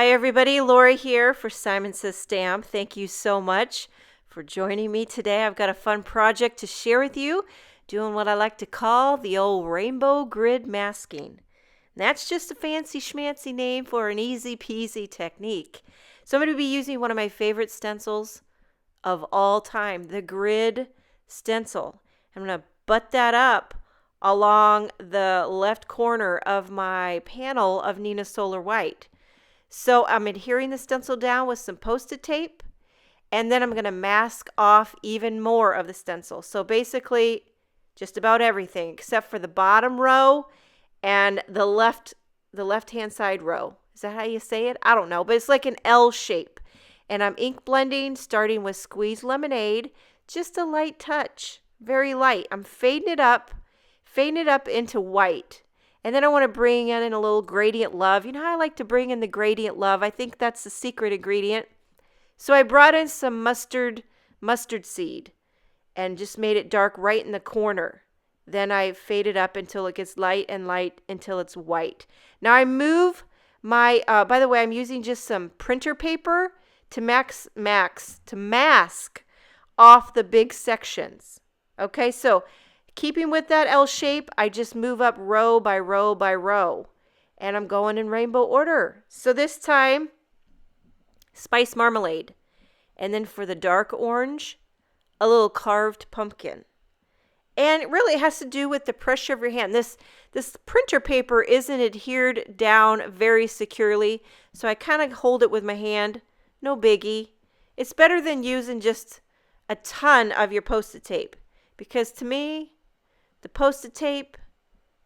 Hi everybody, Laura here for Simon Says Stamp. Thank you so much for joining me today. I've got a fun project to share with you, doing what I like to call the old rainbow grid masking. And that's just a fancy schmancy name for an easy peasy technique. So I'm going to be using one of my favorite stencils of all time, the grid stencil. I'm going to butt that up along the left corner of my panel of Nina Solar White. So I'm adhering the stencil down with some Post-it tape, and then I'm going to mask off even more of the stencil. So basically just about everything except for the bottom row and the left-hand side row. Is that how you say it? I don't know, but it's like an L shape. And I'm ink blending, starting with Squeeze Lemonade, just a light touch, very light. I'm fading it up into white. And then I want to bring in a little gradient love. You know how I like to bring in the gradient love? I think that's the secret ingredient. So I brought in some mustard seed and just made it dark right in the corner. Then I fade it up until it gets light and light until it's white. Now I move my, by the way, I'm using just some printer paper to mask off the big sections. Okay, so keeping with that L shape, I just move up row by row by row. And I'm going in rainbow order. So this time, spice marmalade. And then for the dark orange, a little carved pumpkin. And it really has to do with the pressure of your hand. This printer paper isn't adhered down very securely, so I kind of hold it with my hand. No biggie. It's better than using just a ton of your Post-it tape. Because to me, the Post-it tape,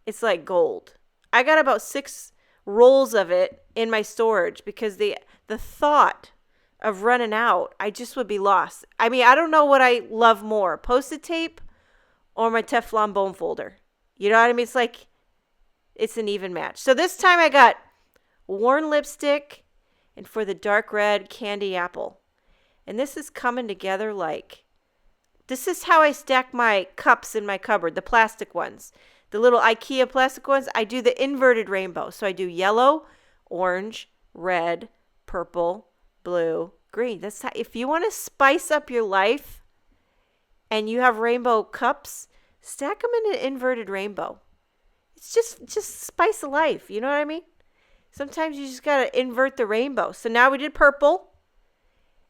it's like gold. I got about 6 rolls of it in my storage because the thought of running out, I just would be lost. I mean, I don't know what I love more, Post-it tape or my Teflon bone folder. You know what I mean? It's like, it's an even match. So this time I got worn lipstick and for the dark red, candy apple. And this is coming together like, this is how I stack my cups in my cupboard, the plastic ones. The little IKEA plastic ones, I do the inverted rainbow. So I do yellow, orange, red, purple, blue, green. That's how, if you want to spice up your life and you have rainbow cups, stack them in an inverted rainbow. It's just spice of life. You know what I mean? Sometimes you just got to invert the rainbow. So now we did purple.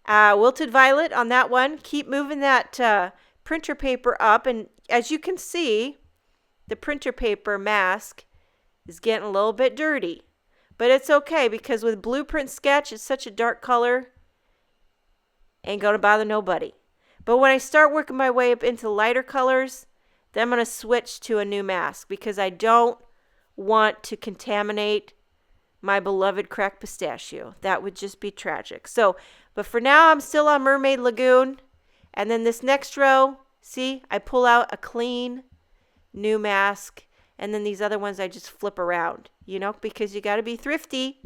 Wilted violet on that one. Keep moving that printer paper up. And as you can see, the printer paper mask is getting a little bit dirty. But it's okay because with Blueprint Sketch, it's such a dark color. Ain't going to bother nobody. But when I start working my way up into lighter colors, then I'm going to switch to a new mask because I don't want to contaminate my beloved cracked pistachio. That would just be tragic. So, but for now, I'm still on Mermaid Lagoon. And then this next row, see, I pull out a clean new mask. And then these other ones I just flip around, you know, because you got to be thrifty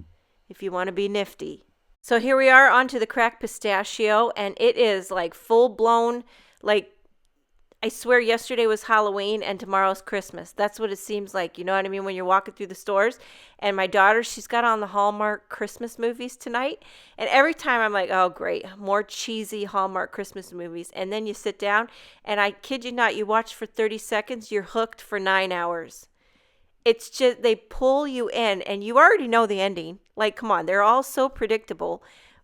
if you want to be nifty. So here we are onto the cracked pistachio. And it is like full blown, like, I swear yesterday was Halloween and tomorrow's Christmas. That's what it seems like. You know what I mean? When you're walking through the stores. And my daughter, she's got on the Hallmark Christmas movies tonight. And every time I'm like, oh, great. More cheesy Hallmark Christmas movies. And then you sit down and I kid you not, you watch for 30 seconds. You're hooked for 9 hours. It's just, they pull you in and you already know the ending. Like, come on, they're all so predictable.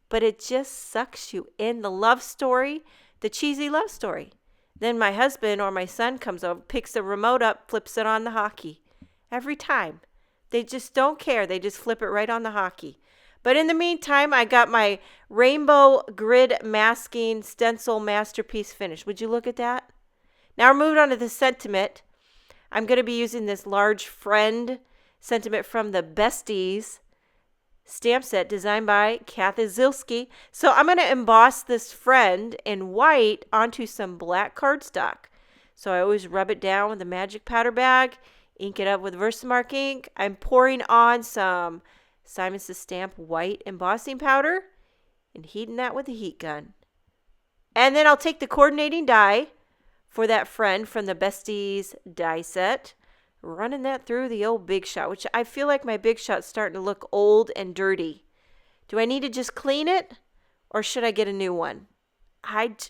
But it just sucks you in. The love story, the cheesy love story. Then my husband or my son comes over, picks the remote up, flips it on the hockey. Every time. They just don't care. They just flip it right on the hockey. But in the meantime, I got my rainbow grid masking stencil masterpiece finished. Would you look at that? Now we're moving on to the sentiment. I'm going to be using this large friend sentiment from the BESTIES stamp set designed by Kathy Zilski. So I'm going to emboss this friend in white onto some black cardstock. So I always rub it down with a magic powder bag, ink it up with Versamark ink. I'm pouring on some Simon Says Stamp white embossing powder and heating that with a heat gun. And then I'll take the coordinating die for that friend from the BESTIES die set, running that through the old Big Shot, which I feel like my Big Shot's starting to look old and dirty. Do I need to just clean it or should I get a new one? I'd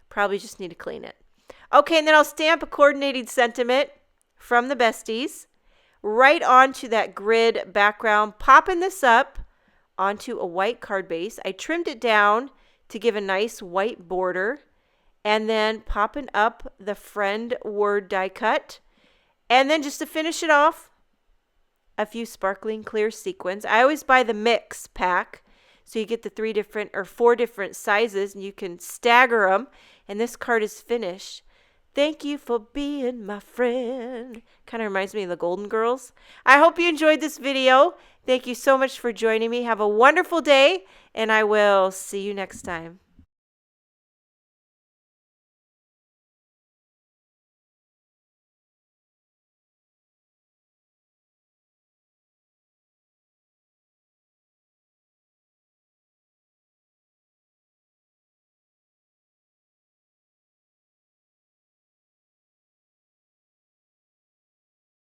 probably just need to clean it. Okay, and then I'll stamp a coordinating sentiment from the Besties right onto that grid background, popping this up onto a white card base. I trimmed it down to give a nice white border, and then popping up the friend word die cut. And then just to finish it off, a few sparkling clear sequins. I always buy the mix pack, so you get the 4 different sizes, and you can stagger them, and this card is finished. Thank you for being my friend. Kind of reminds me of the Golden Girls. I hope you enjoyed this video. Thank you so much for joining me. Have a wonderful day, and I will see you next time.